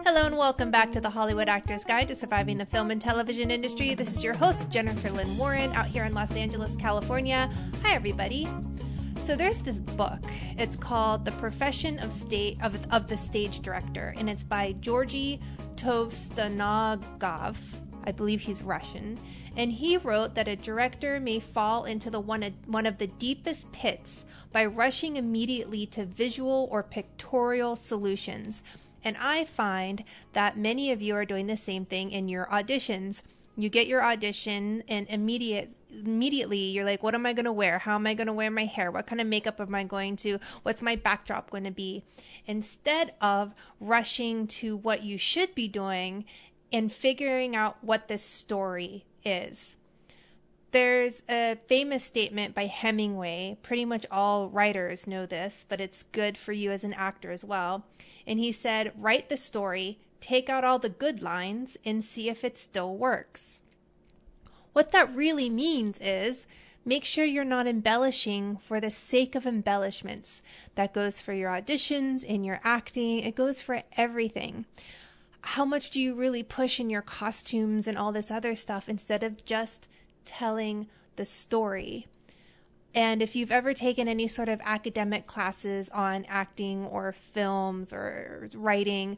Hello and welcome back to the Hollywood Actors Guide to Surviving the Film and Television Industry. This is your host, Jennifer Lynn Warren, out here in Los Angeles, California. Hi, everybody. So there's this book. It's called The Profession of the Stage Director, and it's by Georgy Tovstonogov. I believe he's Russian. And he wrote that a director may fall into one of the deepest pits by rushing immediately to visual or pictorial solutions. And I find that many of you are doing the same thing in your auditions. You get your audition and immediately you're like, what am I going to wear? How am I going to wear my hair? What kind of makeup am I going to? What's my backdrop going to be? Instead of rushing to what you should be doing and figuring out what the story is. There's a famous statement by Hemingway. Pretty much all writers know this, but it's good for you as an actor as well. And he said, write the story, take out all the good lines, and see if it still works. What that really means is make sure you're not embellishing for the sake of embellishments. That goes for your auditions, in your acting. It goes for everything. How much do you really push in your costumes and all this other stuff instead of just telling the story? And if you've ever taken any sort of academic classes on acting or films or writing,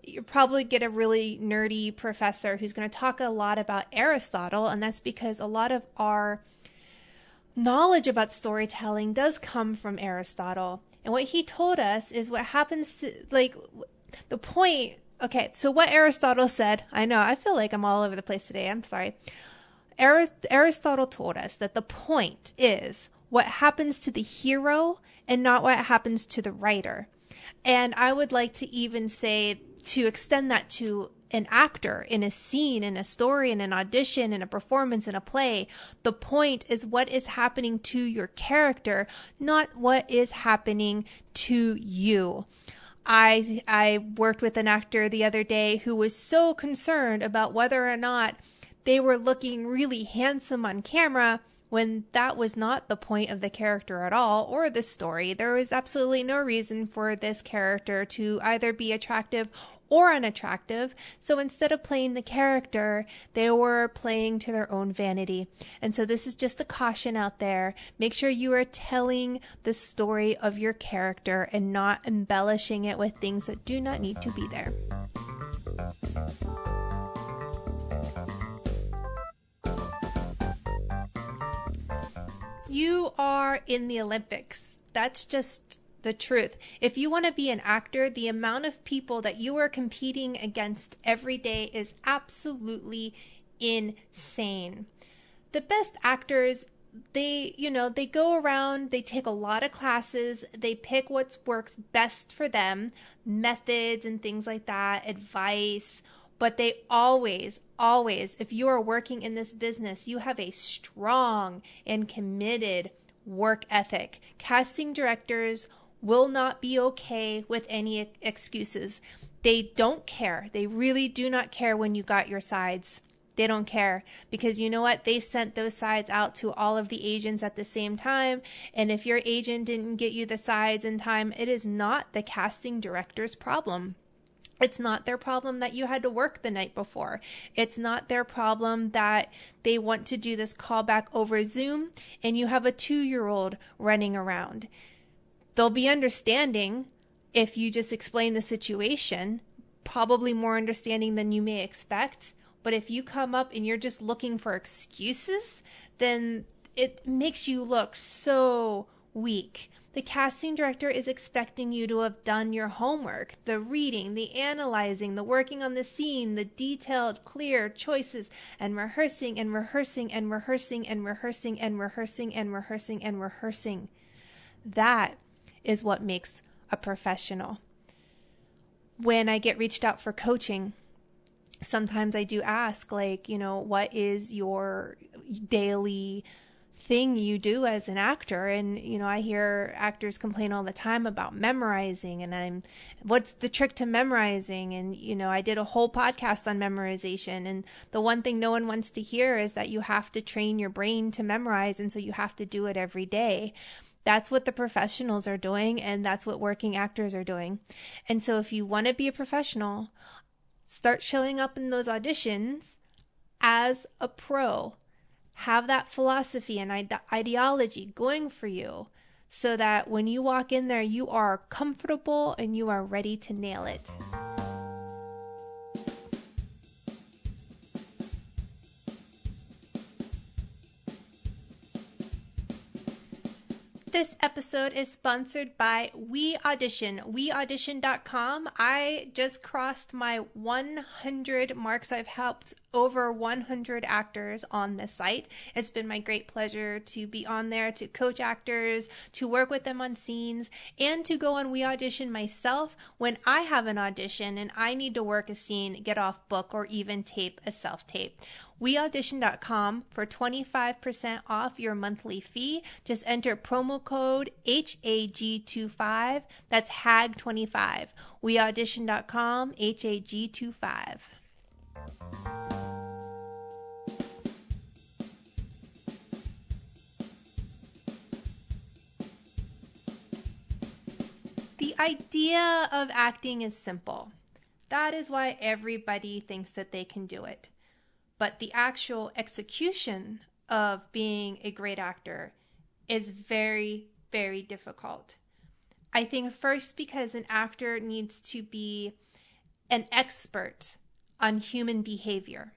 you probably get a really nerdy professor who's going to talk a lot about Aristotle, and that's because a lot of our knowledge about storytelling does come from Aristotle. And what he told us is what happens to, the point. Okay, so what Aristotle said, I know, I feel like I'm all over the place today, I'm sorry. Aristotle told us that the point is what happens to the hero and not what happens to the writer. And I would like to even say, to extend that to an actor in a scene, in a story, in an audition, in a performance, in a play. The point is what is happening to your character, not what is happening to you. I worked with an actor the other day who was so concerned about whether or not they were looking really handsome on camera when that was not the point of the character at all or the story. There was absolutely no reason for this character to either be attractive or unattractive. So instead of playing the character, they were playing to their own vanity. And so this is just a caution out there. Make sure you are telling the story of your character and not embellishing it with things that do not need to be there. You are in the Olympics. That's just the truth. If you want to be an actor, the amount of people that you are competing against every day is absolutely insane. The best actors, they go around, they take a lot of classes, they pick what works best for them, methods and things like that, advice, but they always, if you are working in this business, you have a strong and committed work ethic. Casting directors will not be okay with any excuses. They don't care. They really do not care when you got your sides. They don't care because you know what? They sent those sides out to all of the agents at the same time. And if your agent didn't get you the sides in time, it is not the casting director's problem. It's not their problem that you had to work the night before. It's not their problem that they want to do this callback over Zoom and you have a 2-year-old running around. They'll be understanding if you just explain the situation, probably more understanding than you may expect. But if you come up and you're just looking for excuses, then it makes you look so weak. The casting director is expecting you to have done your homework, the reading, the analyzing, the working on the scene, the detailed, clear choices, and rehearsing and rehearsing and rehearsing and rehearsing and rehearsing and rehearsing and rehearsing. That is what makes a professional. When I get reached out for coaching, sometimes I do ask, what is your daily thing you do as an actor? And I hear actors complain all the time about memorizing, and what's the trick to memorizing? And I did a whole podcast on memorization, and the one thing no one wants to hear is that you have to train your brain to memorize, and so you have to do it every day. That's what the professionals are doing, and that's what working actors are doing. And so if you want to be a professional, start showing up in those auditions as a pro. Have that philosophy and ideology going for you so that when you walk in there, you are comfortable and you are ready to nail it. This episode is sponsored by We Audition, weaudition.com. I just crossed my 100 mark, so I've helped over 100 actors on this site. It's been my great pleasure to be on there, to coach actors, to work with them on scenes, and to go on We Audition myself when I have an audition and I need to work a scene, get off book, or even tape a self-tape. weaudition.com for 25% off your monthly fee. Just enter promo code HAG25. That's HAG25. weaudition.com, HAG25. The idea of acting is simple. That is why everybody thinks that they can do it. But the actual execution of being a great actor is very, very difficult. I think first because an actor needs to be an expert on human behavior.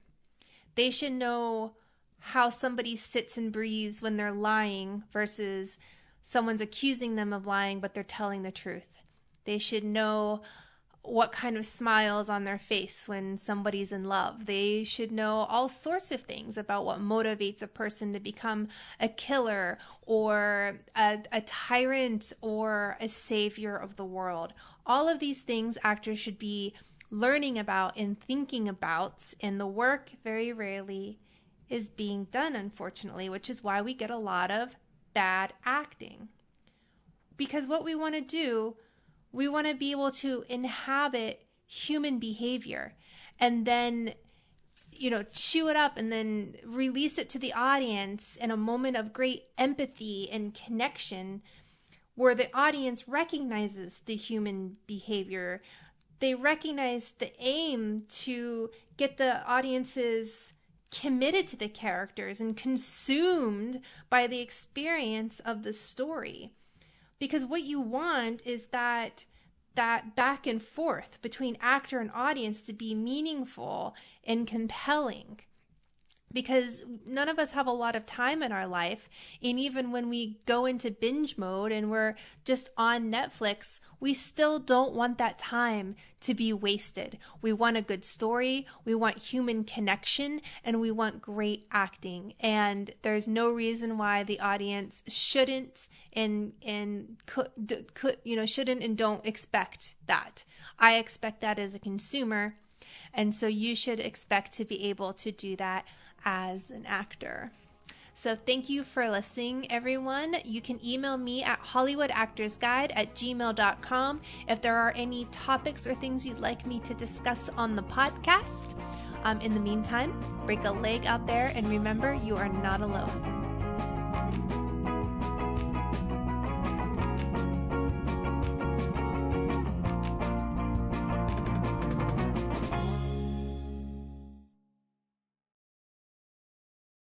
They should know how somebody sits and breathes when they're lying versus someone's accusing them of lying, but they're telling the truth. They should know what kind of smiles on their face when somebody's in love. They should know all sorts of things about what motivates a person to become a killer or a tyrant or a savior of the world. All of these things actors should be learning about and thinking about, and the work very rarely is being done, unfortunately, which is why we get a lot of bad acting. Because what we want to do, we want to be able to inhabit human behavior and then, chew it up and then release it to the audience in a moment of great empathy and connection where the audience recognizes the human behavior. They recognize the aim to get the audiences committed to the characters and consumed by the experience of the story. Because what you want is that back and forth between actor and audience to be meaningful and compelling. Because none of us have a lot of time in our life. And even when we go into binge mode and we're just on Netflix, we still don't want that time to be wasted. We want a good story, we want human connection, and we want great acting. And there's no reason why the audience shouldn't and don't expect that. I expect that as a consumer. And so you should expect to be able to do that as an actor. So thank you for listening, everyone. You can email me at hollywoodactorsguide@gmail.com if there are any topics or things you'd like me to discuss on the podcast. In the meantime, break a leg out there and remember, you are not alone.